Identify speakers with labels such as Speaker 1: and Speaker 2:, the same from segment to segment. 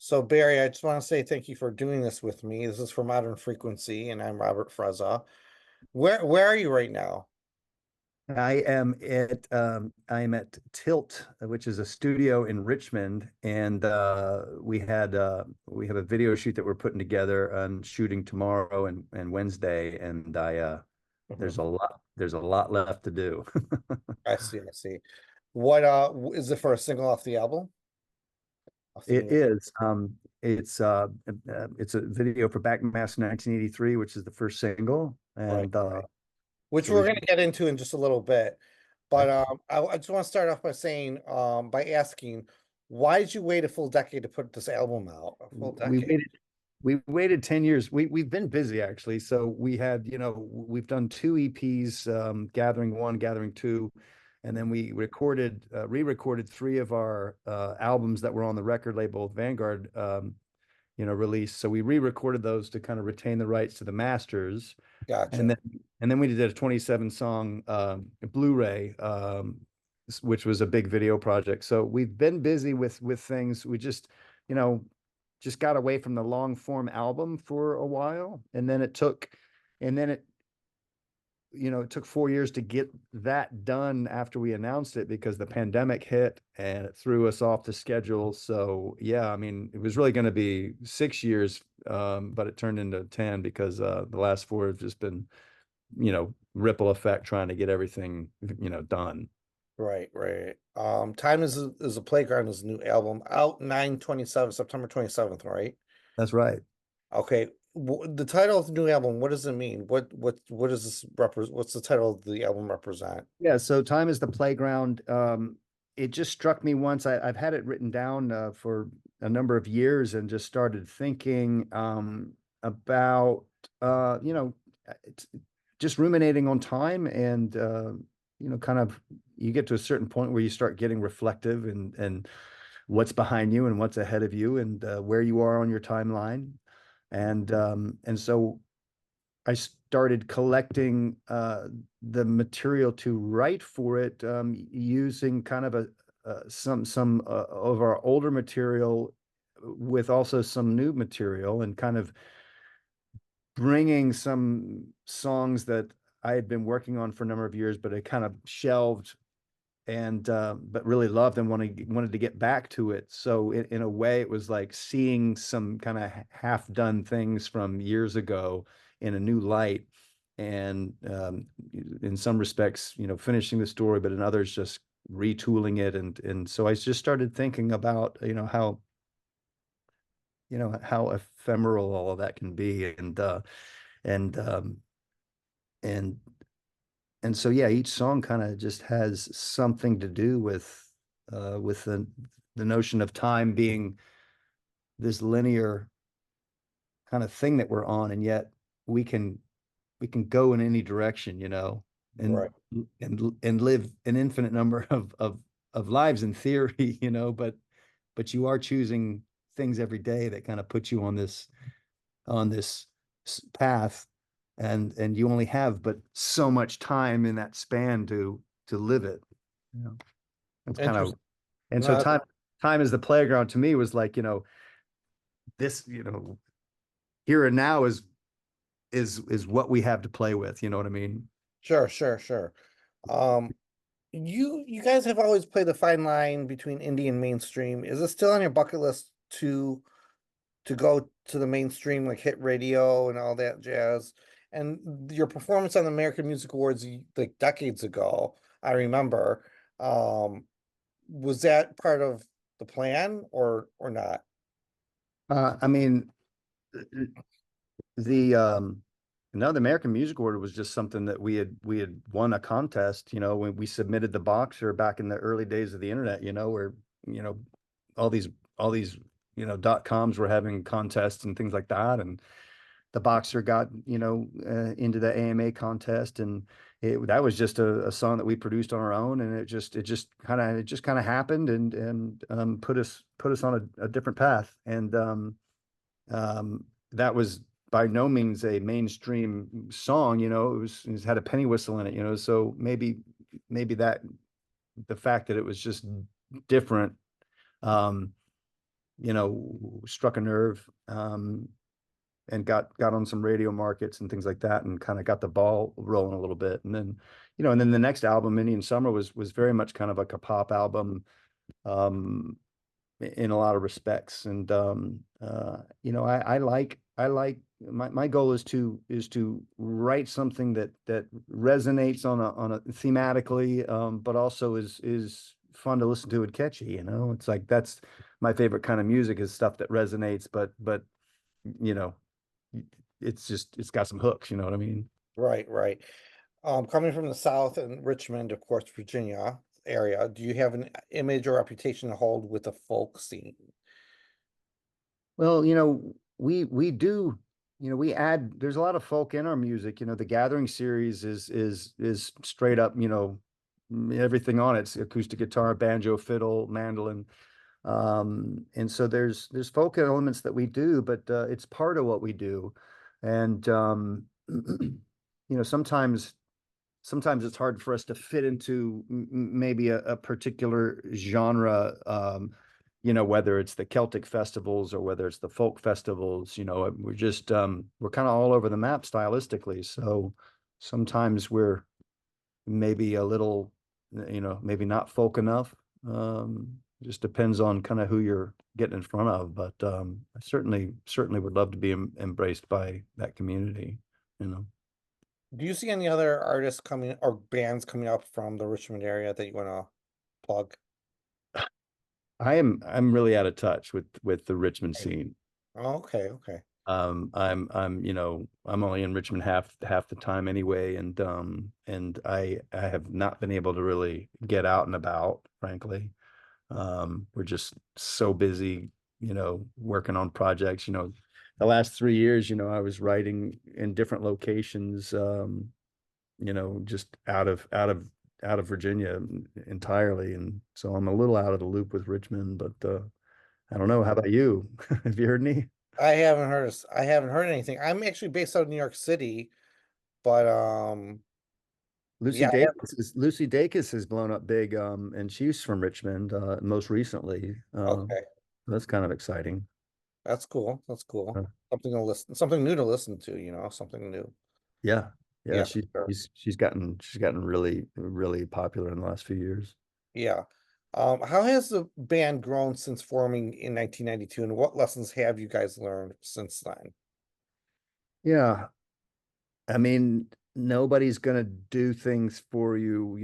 Speaker 1: So Barry, I just want to say thank you for doing this with me. This is for Modern Frequency, and I'm Robert Frezza. Where are you right now?
Speaker 2: I am at Tilt, which is a studio in Richmond, and we have a video shoot that we're putting together and shooting tomorrow and Wednesday, and
Speaker 1: Mhm.
Speaker 2: there's a lot left to do.
Speaker 1: I see, I see. What is it for a single off the album? Off the
Speaker 2: It
Speaker 1: new
Speaker 2: is. It's a video for Backmass 1983, which is the first single,
Speaker 1: right,
Speaker 2: and
Speaker 1: right. Which
Speaker 2: so
Speaker 1: we're
Speaker 2: we've.
Speaker 1: gonna get into in just a little bit. But I just want to start off by saying, by asking, why did you wait a full decade to put this album out? A full
Speaker 2: we
Speaker 1: decade.
Speaker 2: waited we waited 10 years. We've been busy actually. So we had, we've done two EPs, Gathering One, Gathering Two, and then we re-recorded three of our albums that were on the record label Vanguard release. So we re-recorded those to kind of retain the rights to the masters. And
Speaker 1: Gotcha.
Speaker 2: then we did a 27 song Blu-ray, which was a big video project. So we've been busy with things. We you know, just got away from the long form album for a while, and then it took 4 years to get that done after we announced it because the pandemic hit and it threw us off the schedule. So yeah, I mean, it was really going to be 6 years, but it turned into 10 because the last four have just been, ripple effect trying to get everything, done.
Speaker 1: Right, right. Time is a Playground is a new album out 9/27, September 27th, right?
Speaker 2: That's right.
Speaker 1: Okay. The title of the new album, what does it mean? What does this represent? What's the title of the album represent?
Speaker 2: Yeah, so Time is the Playground. It just struck me once. I've had it written down for a number of years and just started thinking about, it's just ruminating on time and, kind of you get to a certain point where you start getting reflective and what's behind you and what's ahead of you and where you are on your timeline. And so I started collecting the material to write for it, using kind of some of our older material with also some new material, and kind of bringing some songs that I had been working on for a number of years, but I kind of shelved and but really loved and wanted to get back to it. So in a way, it was like seeing some kind of half done things from years ago in a new light, and in some respects, finishing the story, but in others, just retooling it. And so I just started thinking about how ephemeral all of that can be, and and and so yeah, each song kind of just has something to do with the notion of time being this linear kind of thing that we're on, and yet we can we can go in any direction,
Speaker 1: Right.
Speaker 2: and and live an infinite number of lives in theory, but you are choosing things every day that kind of put you on this path, and you only have but so much time in that span to live it. you know it's kind of
Speaker 1: Interesting.
Speaker 2: and so
Speaker 1: No,
Speaker 2: time is the playground to me was like, this, here and now is what we have to play with, you know what I mean?
Speaker 1: sure, sure, sure. Um, you guys have always played the fine line between indie and mainstream. Is it still on your bucket list to go to the mainstream, like hit radio and all that jazz? And your performance on the American Music Awards like decades ago, I remember. Was that part of the plan or not?
Speaker 2: I mean, the no, the American Music Award was just something that we had won a contest, when we submitted the Boxer back in the early days of the internet, where, you know, all these all these, .coms were having contests and things like that. And the Boxer got, into the AMA contest, and that was just a song that we produced on our own, and it just kind of happened, and put us on a different path. And that was by no means a mainstream song, it had a penny whistle in it, so maybe that the fact that it was just different, um struck a nerve, and got on some radio markets and things like that, and kind of got the ball rolling a little bit. And then, the next album, Indian Summer, was very much kind of like a pop album, um, in a lot of respects. And I like my goal is to write something that resonates on a thematically, but also is fun to listen to and catchy. It's like that's my favorite kind of music, is stuff that resonates, but you know it's got some hooks. You know what I mean?
Speaker 1: Right, right. Coming from the South and Richmond, of course, Virginia area, do you have an image or reputation to hold with the folk scene?
Speaker 2: Well, we do, we add, there's a lot of folk in our music. The Gathering series is straight up, everything on it's acoustic guitar, banjo, fiddle, mandolin. And so there's folk elements that we do, but it's part of what we do. And sometimes it's hard for us to fit into maybe a particular genre, whether it's the Celtic festivals or whether it's the folk festivals. We're kind of all over the map stylistically. So sometimes we're maybe a little, maybe not folk enough. Just depends on kind of who you're getting in front of. But I certainly would love to be embraced by that community, you know.
Speaker 1: Do you see any other artists coming or bands coming up from the Richmond area that you want to plug?
Speaker 2: I'm really out of touch with the Richmond
Speaker 1: Right.
Speaker 2: scene.
Speaker 1: Oh, okay, okay.
Speaker 2: I'm only in Richmond half the time anyway, and I have not been able to really get out and about, frankly. We're just so busy, working on projects. The last 3 years, I was writing in different locations, just out of Virginia entirely, and so I'm a little out of the loop with Richmond. But I don't know. How about you? Have you heard any?
Speaker 1: I haven't heard anything. I'm actually based out of New York City, but
Speaker 2: Lucy
Speaker 1: yeah,
Speaker 2: Dacus Lucy Dacus has blown up big, and she's from Richmond, most recently.
Speaker 1: okay.
Speaker 2: That's kind of exciting.
Speaker 1: That's cool. That's cool.
Speaker 2: Uh,
Speaker 1: Something new to listen to, something new.
Speaker 2: yeah, yeah,
Speaker 1: Yeah, for sure.
Speaker 2: she's gotten really really popular in the last few years.
Speaker 1: Yeah. How has the band grown since forming in 1992, and what lessons have you guys learned since then?
Speaker 2: Yeah, I mean, nobody's gonna do things for you,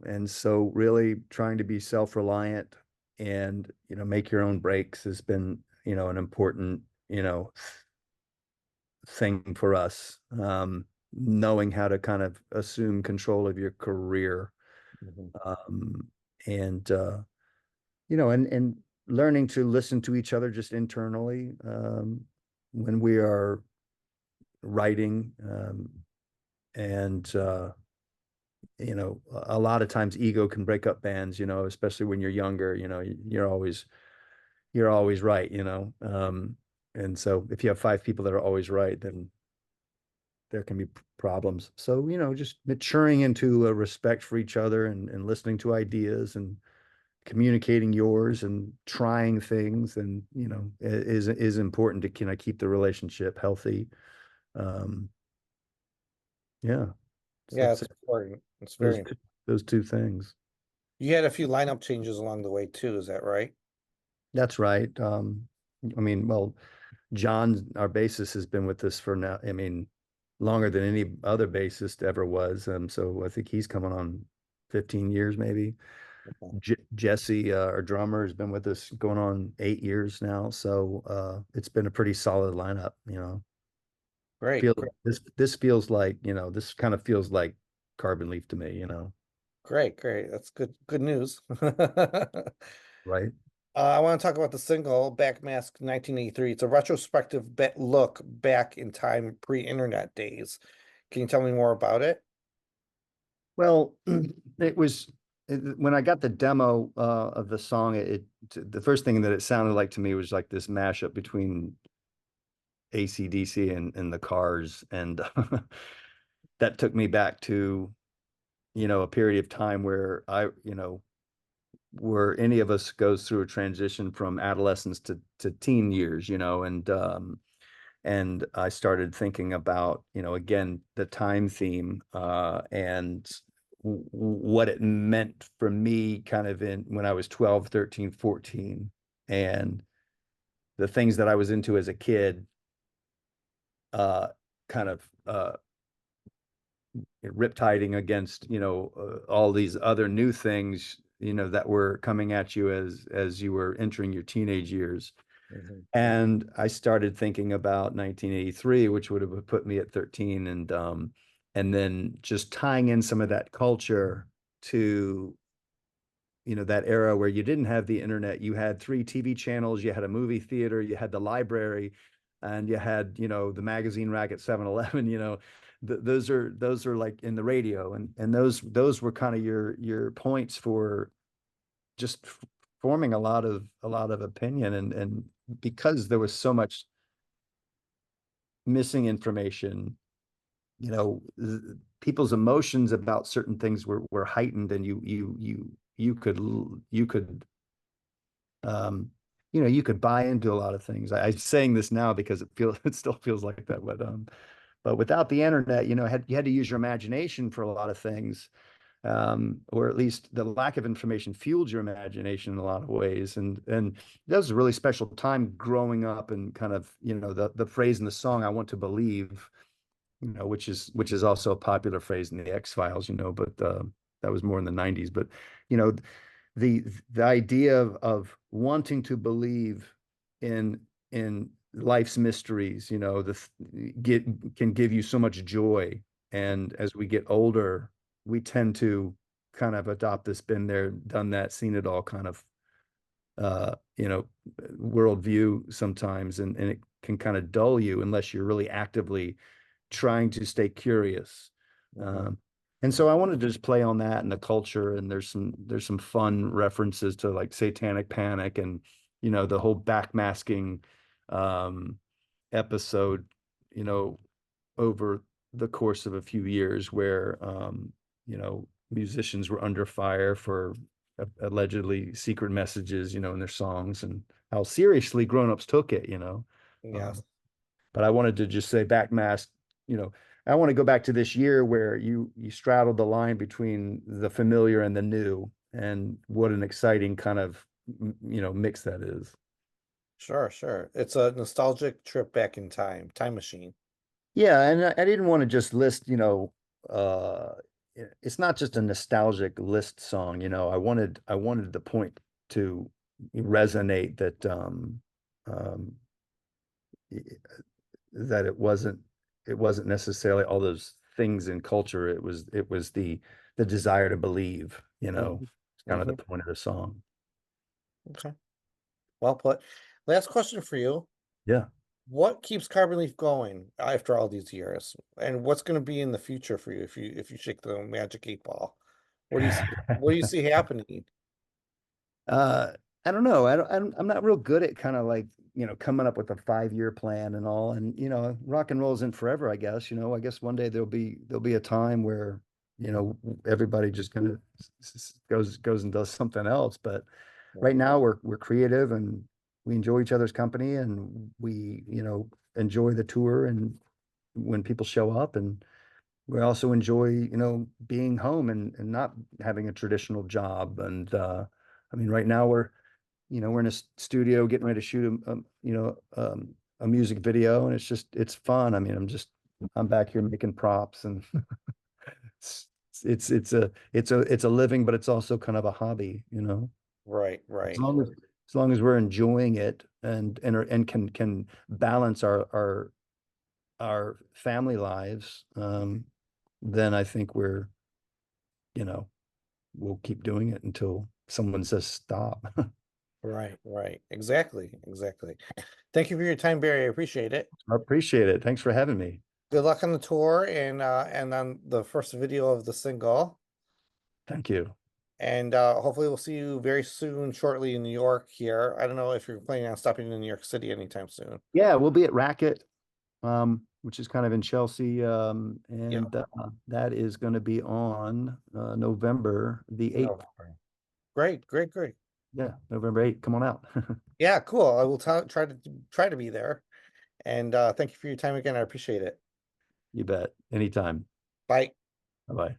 Speaker 2: and so really trying to be self-reliant and make your own breaks has been an important thing for us. Knowing how to kind of assume control of your career,
Speaker 1: Mhm.
Speaker 2: um, and learning to listen to each other just internally, when we are writing, and a lot of times ego can break up bands, especially when you're younger. You're always right. And so if you have five people that are always right, then there can be problems. So, just maturing into a respect for each other, and listening to ideas and communicating yours and trying things, and is important to kind of keep the relationship healthy. Um, yeah, so
Speaker 1: Yeah,
Speaker 2: that's
Speaker 1: it's important. It's
Speaker 2: those
Speaker 1: very
Speaker 2: two, those two things.
Speaker 1: You had a few lineup changes along the way too, is that right?
Speaker 2: That's right. I mean, well, John, our bassist, has been with us for now. I mean, longer than any other bassist ever was. So I think he's coming on 15 years, maybe.
Speaker 1: Okay.
Speaker 2: Jesse, our drummer, has been with us going on 8 years now. So it's been a pretty solid lineup.
Speaker 1: Great,
Speaker 2: Feel
Speaker 1: great,
Speaker 2: this feels like, this kind of feels like Carbon Leaf to me.
Speaker 1: great, great. That's good news.
Speaker 2: Right?
Speaker 1: I want to talk about the single Backmask 1983. It's a retrospective look back in time pre-internet days. Can you tell me more about it?
Speaker 2: Well, when I got the demo of the song, the first thing that it sounded like to me was like this mashup between AC/DC and the Cars, and that took me back to a period of time where I where any of us goes through a transition from adolescence to teen years, and I started thinking about, again, the time theme, and what it meant for me kind of in when I was 12, 13, 14, and the things that I was into as a kid, uh, kind of riptiding against, all these other new things, that were coming at you as you were entering your teenage years.
Speaker 1: Mhm.
Speaker 2: And I started thinking about 1983, which would have put me at 13, and then just tying in some of that culture to, that era where you didn't have the internet. You had three TV channels, you had a movie theater, you had the library, and you had, the magazine rack at 7-Eleven. Those are like in the radio, and those were kind of your points for just forming a lot of opinion, and because there was so much missing information, people's emotions about certain things were heightened, and you could um you could buy into a lot of things. I'm saying this now because it still feels like that, but without the internet, you had to use your imagination for a lot of things, or at least the lack of information fueled your imagination in a lot of ways. And that was a really special time growing up, and kind of, the phrase in the song, "I want to believe," which is also a popular phrase in the X-Files, but that was more in the 90s. But, you know, the the idea of wanting to believe in life's mysteries, get can give you so much joy. And as we get older, we tend to kind of adopt this been there, done that, seen it all kind of uh, you know, worldview sometimes, and it can kind of dull you unless you're really actively trying to stay curious.
Speaker 1: Mhm.
Speaker 2: Um, and so I wanted to just play on that and the culture, and there's some fun references to like Satanic Panic, and the whole backmasking um episode, you know, over the course of a few years, where musicians were under fire for allegedly secret messages, in their songs, and how seriously grown-ups took it,
Speaker 1: Yes.
Speaker 2: um, but I wanted to just say backmask, you know, I want to go back to this year where you straddled the line between the familiar and the new, and what an exciting kind of mix that is.
Speaker 1: Sure, sure. It's a nostalgic trip back in time, time machine.
Speaker 2: Yeah, and I didn't want to just list, uh it's not just a nostalgic list song, I wanted the point to resonate that um that it wasn't necessarily all those things in culture. It was the desire to believe,
Speaker 1: Hmm.
Speaker 2: it's kind of the
Speaker 1: Hmm.
Speaker 2: point of the song.
Speaker 1: Okay. Well put. Last question for you.
Speaker 2: Yeah.
Speaker 1: What keeps Carbon Leaf going after all these years? And what's going to be in the future for you if you shake the magic 8 ball? What do you see happening?
Speaker 2: Uh, I don't know. I'm not real good at kind of like, coming up with a 5-year plan and all. And, rock and roll isn't forever, I guess. I guess one day there'll be a time where, everybody just kind of goes and does something else. But
Speaker 1: Yeah.
Speaker 2: right now we're creative, and we enjoy each other's company, and we, enjoy the tour and when people show up, and we also enjoy, being home, and not having a traditional job. And I mean, right now we're in a studio getting ready to shoot a music video, and it's fun. I mean, I'm back here making props, and it's it's a living, but it's also kind of a hobby,
Speaker 1: Right,
Speaker 2: as
Speaker 1: right,
Speaker 2: long as as long as we're enjoying it, and can balance our family lives, then I think you know, we'll keep doing it until someone says stop.
Speaker 1: right, right. Exactly, exactly. Thank you for your time, Barry. I appreciate it.
Speaker 2: I appreciate it. Thanks for having me.
Speaker 1: Good luck on the tour and on the first video of the single.
Speaker 2: Thank you.
Speaker 1: And hopefully we'll see you very soon, shortly in New York here. I don't know if you're planning on stopping in New York City anytime soon.
Speaker 2: Yeah, we'll be at Racket, which is kind of in Chelsea,
Speaker 1: Yeah,
Speaker 2: and that is going to be on November the
Speaker 1: no.
Speaker 2: 8th.
Speaker 1: Great, great, great.
Speaker 2: Yeah, November 8th, come on out.
Speaker 1: Yeah, cool. I will try to be there. And thank you for your time again. I appreciate it.
Speaker 2: You bet. Anytime.
Speaker 1: Bye.
Speaker 2: Bye-bye.